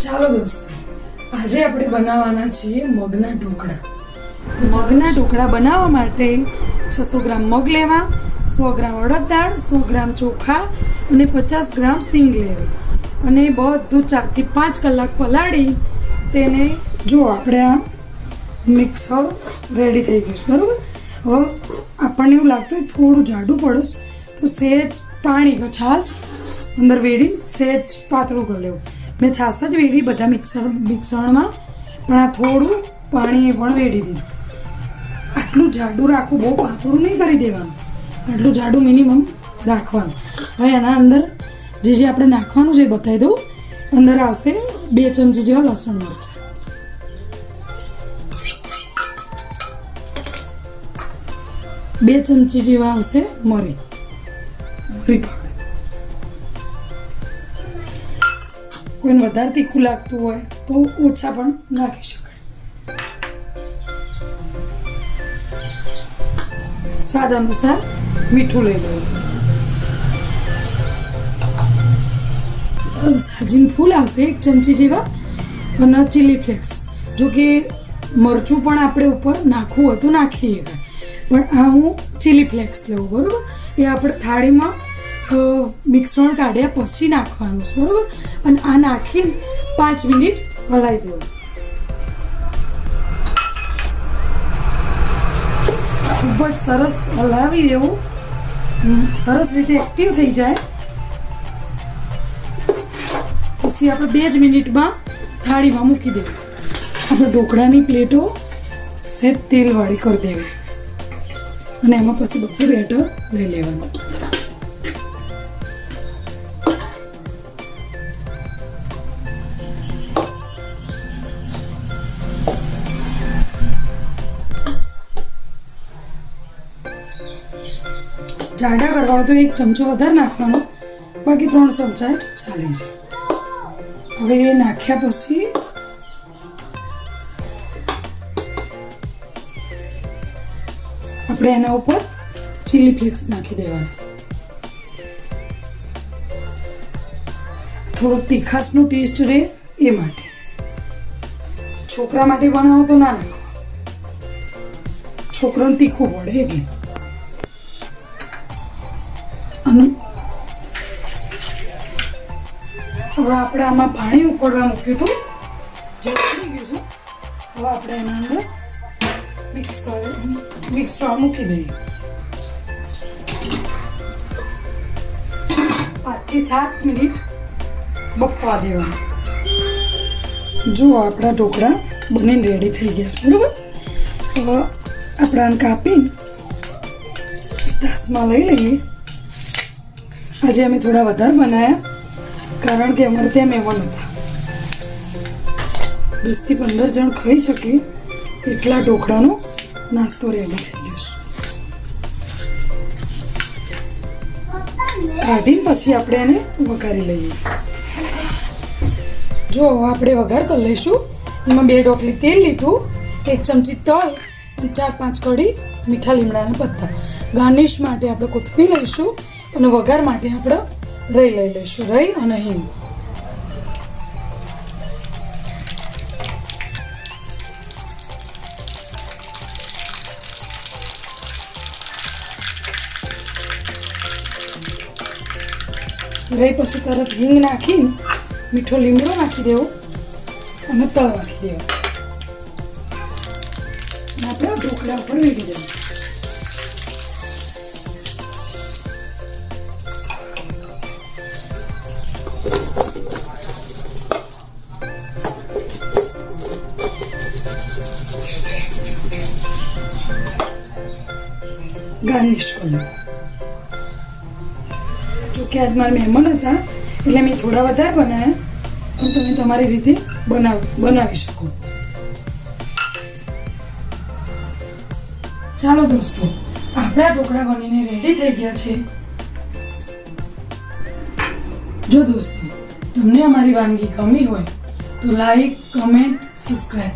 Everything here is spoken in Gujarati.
ચાલો દોસ્તો, આજે આપણે બનાવવાના છીએ મગના ઢોકળા. મગના ઢોકળા બનાવવા માટે 600 ગ્રામ મગ લેવા, 100 ગ્રામ અડદ દાળ, 100 ગ્રામ ચોખા અને 50 ગ્રામ સિંગ લેવી અને બધું 4 થી 5 કલાક પલાળી તેને જો આપણે આ મિક્સર રેડી થઈ ગયું છે. બરાબર. હવે આપણને એવું લાગતું હોય થોડું જાડું પડે તો સહેજ પાણી છાશ અંદર વેડી સહેજ પાતળું કરી લેવું. મેં છાશ જ વેડી બધા મિક્સરમાં, પણ આ થોડું પાણી પણ વેડી દીધું. આટલું જાડું રાખવું, બહુ પાતળું નહીં કરી દેવાનું, આટલું જાડું મિનિમમ રાખવાનું. હવે એના અંદર જે આપણે નાખવાનું છે એ બતાવી દઉં. અંદર આવશે 2 ચમચી જેવા લસણ મરચાં, 2 ચમચી જેવા આવશે મરી પાવડર. કોઈને વધારે તીખું લાગતું હોય તો ઓછા પણ નાખી શકાય. સ્વાદ અનુસાર મીઠું લઈ લેવું. સાજીન ફૂલ આવશે 1 ચમચી જેવા અને ચીલી ફ્લેક્સ. જો કે મરચું પણ આપણે ઉપર નાખવું હોય તો નાખીએ, પણ આ હું ચીલી ફ્લેક્સ લેવું. બરાબર. એ આપણે થાળીમાં મિશ્રણ કાઢ્યા પછી નાખવાનું છે. બરાબર. અને આ નાખીને 5 મિનિટ હલાવી દેવું. ખૂબ જ સરસ હલાવી દેવું, સરસ રીતે એક્ટિવ થઈ જાય પછી આપણે 2 જ મિનિટમાં થાળીમાં મૂકી દેવું. આપણે ઢોકળાની પ્લેટો સહેજ તેલવાળી કરી દેવી અને એમાં પછી બધું બેટર લઈ લેવાનું. જાડા કરવા હોય તો 1 ચમચો વધારે નાખવાનો, બાકી 3 ચમચા ચાલે છે. હવે એ નાખ્યા પછી આપણે એના ઉપર ચીલી ફ્લેક્સ નાખી દેવાના. થોડો તીખાશનો ટેસ્ટ રહે એ માટે. છોકરા માટે બનાવો તો ના નાખો, છોકરાને તીખું પડે એટલે. અને હવે આપણે આમાં પાણી ઉકળવા મૂક્યું હતું, જે ઉકળી ગયું છે. હવે આપણે એના અંદર મિક્સર મૂકી દઈએ. 5 થી 7 મિનિટ બફવા દેવાનું. જો આપણા ઢોકળા બનીને રેડી થઈ ગયા છે. બરાબર. હવે આપણે આને કાપીને તાસમાં લઈ લઈએ. આજે અમે થોડા વધારે બનાવ્યા, કારણ કે અમારે ત્યાં મહેમાન હતા. 10 થી 15 જણ ખાઈ શકે એટલા ઢોકળાનો નાસ્તો રેડી થઈ ગયો છે. કાઢીને પછી આપણે એને વઘારી લઈએ. જો આપણે વઘાર કરી લઈશું. એમાં 2 ડોકલી તેલ લીધું, 1 ચમચી તલ અને 4-5 કળી મીઠા લીમડાના પત્તા. ગાર્નિશ માટે આપણે કોથમીર લઈશું અને વઘાર માટે આપણે રાઈ લઈ લઈશું, રાઈ અને હિંગ. રાઈ પછી તરત હિંગ નાખી મીઠો લીમડો નાખી દેવો અને તલ નાખી દેવો. આપણે ઢોકળા ઉપર વેડી દેવું. ગાર્નિશ કરી. જો કે આજ મારા મહેમાન હતા એટલે મેં થોડા વધારે બનાવ્યા, પણ તમે તમારી રીતે બનાવી શકો. ચાલો દોસ્તો, આપણા ઢોકળા બનીને રેડી થઈ ગયા છે. જો દોસ્તો તમને અમારી વાનગી ગમી હોય તો લાઈક, કમેન્ટ, સબસ્ક્રાઈબ